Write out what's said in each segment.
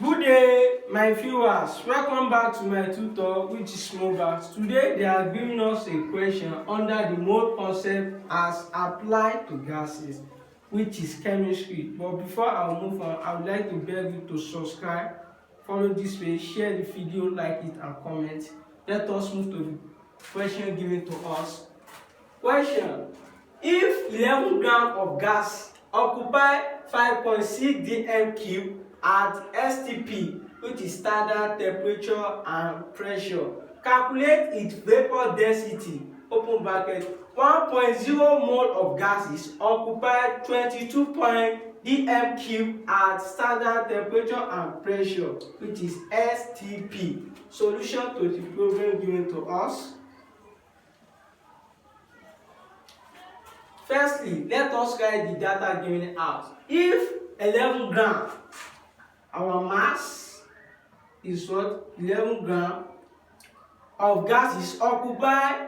Good day, my viewers. Welcome back to my tutor, which is Mobiles. Today, they are giving us a question under the mole concept as applied to gases, which is chemistry. But before I move on, I would like to beg you to subscribe, follow this page, share the video, like it, and comment. Let us move to the question given to us. Question: if 11 grams of gas occupy 5.6 dm cube at STP, which is standard temperature and pressure, calculate its vapor density, open bracket, 1.0 mole of gases occupy 22 dm cube at standard temperature and pressure, which is STP. Solution to the problem given to us. Firstly, let us write the data given out. If 11 grams, our mass is what? 11 grams of gases occupy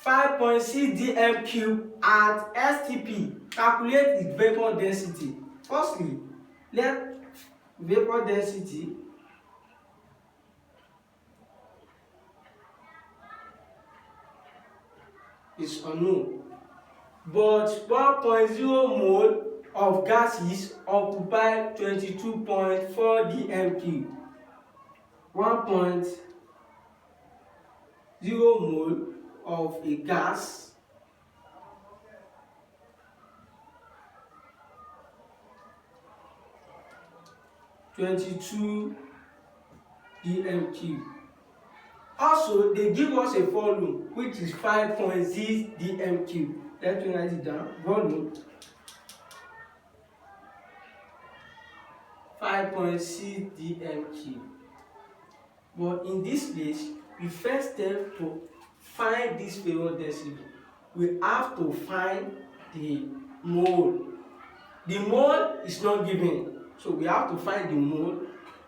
5.6 dm cube at STP. Calculate its vapor density. Firstly, let vapor density is unknown. But 1.0 mole of gases occupy 22.4 dm cube. 1.0 mole of a gas (22 dm cube). Also, they give us a volume which is 5.6 dm cube. Let me write it down. Volume 5.6 dm cube. But in this place, we first step to find this vapor density. We have to find the mole. The mole is not given, so we have to find the mole.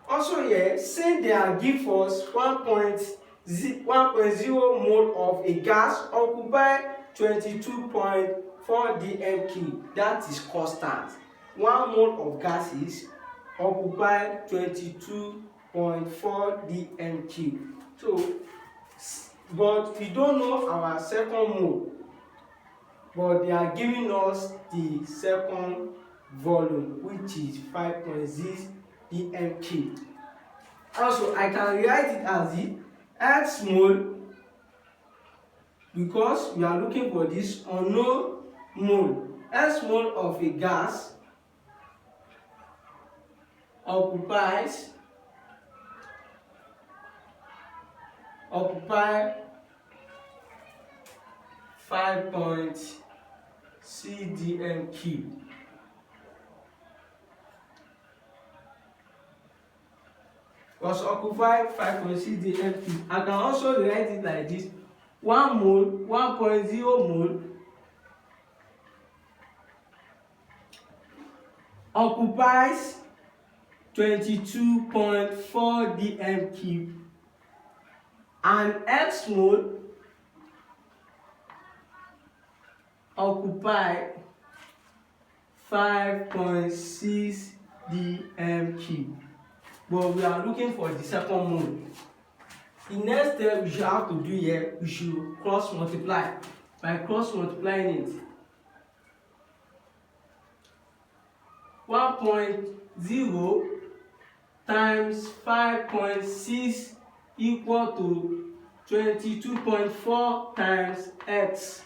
Also here, since they are give us 1.0 mole of a gas occupy 22.4 dm cube, that is constant. 1 mole of gases occupy 22.4 dm cube. So, but we don't know our second mole, but they are giving us the second volume, which is 5.6 dm cube. Also, I can write it as the X mole, because we are looking for this unknown mole. X mole of a gas occupy 5.6 dm cube. Was occupy 5.6 dm cube. I can also write it like this: 1 mole, 1.0 mole occupies 22.4 dm cube, and X mole occupy 5.6 dm cube. But we are looking for the second mole. The next step we should have to do here, we should cross multiply. By cross multiplying it, 1.0 times 5.6 equal to 22.4 times x.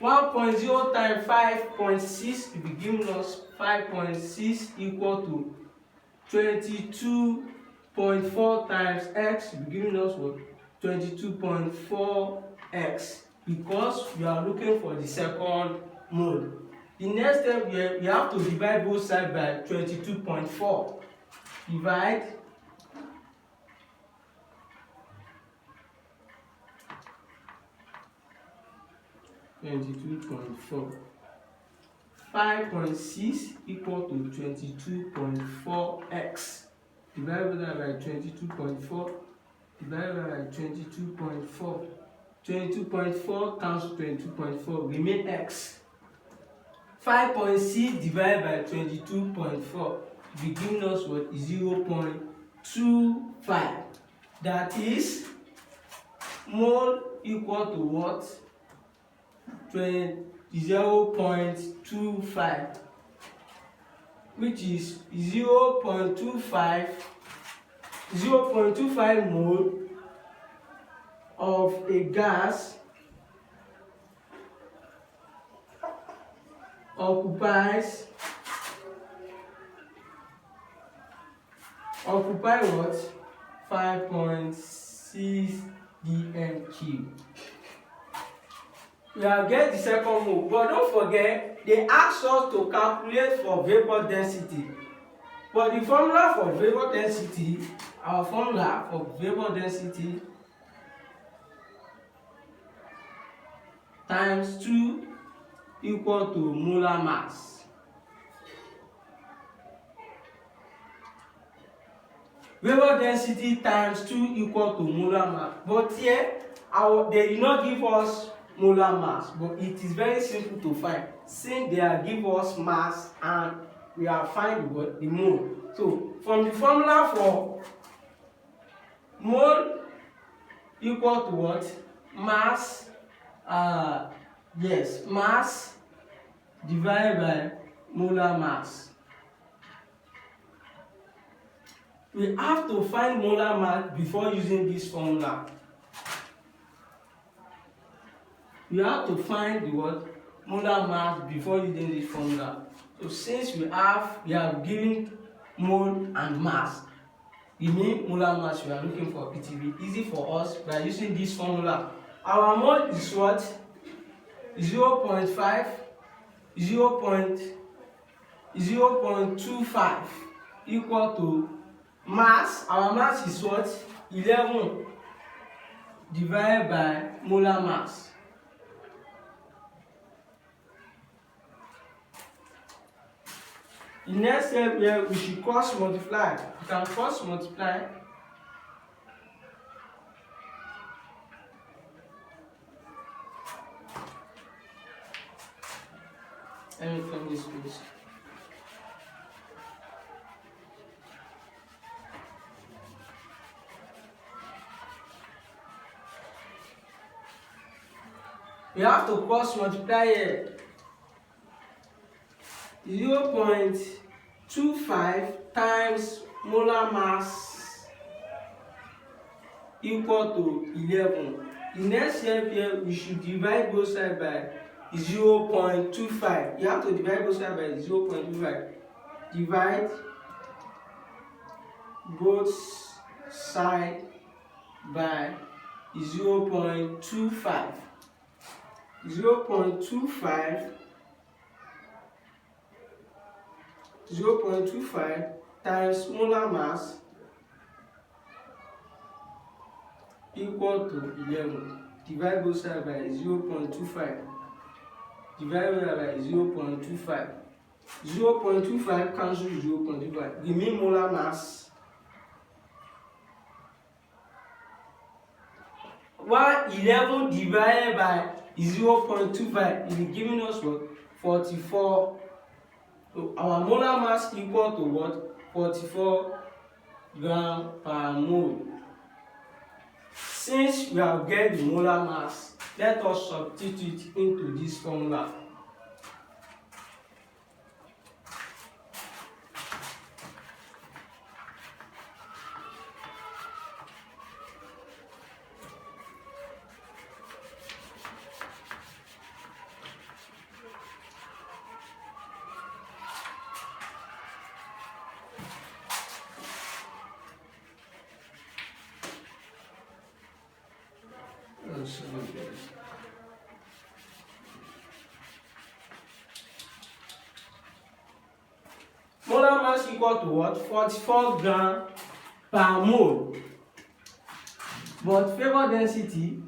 1.0 times 5.6 will be giving us 5.6 equal to 22.4 times x will be giving us what? 22.4x, because we are looking for the second mole. The next step here, we have to divide both sides by 22.4. Divide 22.4. 5.6 equal to 22.4x. Divide by 22.4. Divide by 22.4. 22.4 cancel 22.4, remain x. 5.6 divided by 22.4 will give us what? 0.6. 0.25. That is mole equal to what? 0.25, which is 0.25 mole of a gas occupy what? 5.6 dm³. We have get the second mole, but don't forget they ask us to calculate for vapor density. But the formula for vapor density, our formula for vapor density times 2 equal to molar mass. Vapor density times 2 equal to molar mass. But here, they did not give us molar mass, but it is very simple to find since they are give us mass and we are finding what? The mole. So from the formula for mole equal to what? Mass, mass divided by molar mass. We have to find molar mass before using this formula. We have to find the what? Molar mass before using this formula. So since we have given mole and mass, the mean molar mass we are looking for, it will be easy for us by using this formula. Our mole is what? 0.5, 0.25 equal to mass. Our mass is what? 11 divided by molar mass. The next step here, we should cross multiply. You can cross multiply. Let me come this please. We have to cross multiply here. 0.25 times molar mass equal to 11. The next step here, we should divide both sides by 0.25. You have to divide both sides by 0.25. Divide both sides by 0.25. 0.25 times molar mass equal to 11. Divide both sides by 0.25. Divide by 0.25. 0.25 cancel 0.25. Give me molar mass. 111 divided by 0.25 is giving us what? 44. So our molar mass equal to what? 44 gram per mole. Since we have get the molar mass, let us substitute into this formula. Molar mass equal to what? 44 gram per mole. But vapor density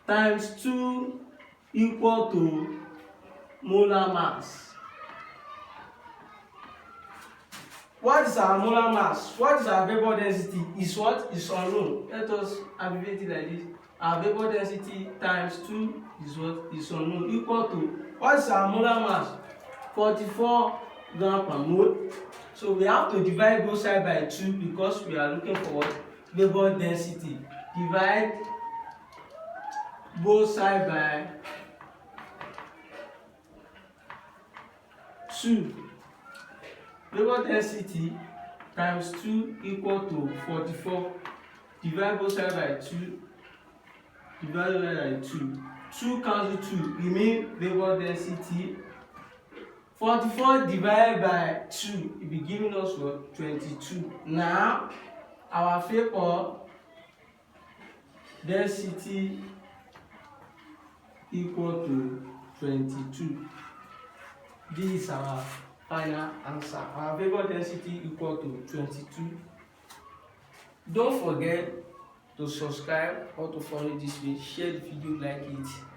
times 2 equal to molar mass. What is our molar mass? What is our vapor density? Is what? Is unknown. Let us abbreviate it like this. Our vapor density times 2 is what? Is unknown. Equal to, what is our molar mass? 44 gram per mole. So we have to divide both sides by 2 because we are looking for what? Vapor density. Divide both sides by 2. Vapor density times 2 equal to 44. Divide both sides by 2. Divided by 2. 2 cancel 2, remain vapor density. 44 divided by 2, it will be giving us what? 22. Now, our vapor density equal to 22. This is our final answer. Our vapor density equal to 22. Don't forget to subscribe or to follow this page. Share the video, like it.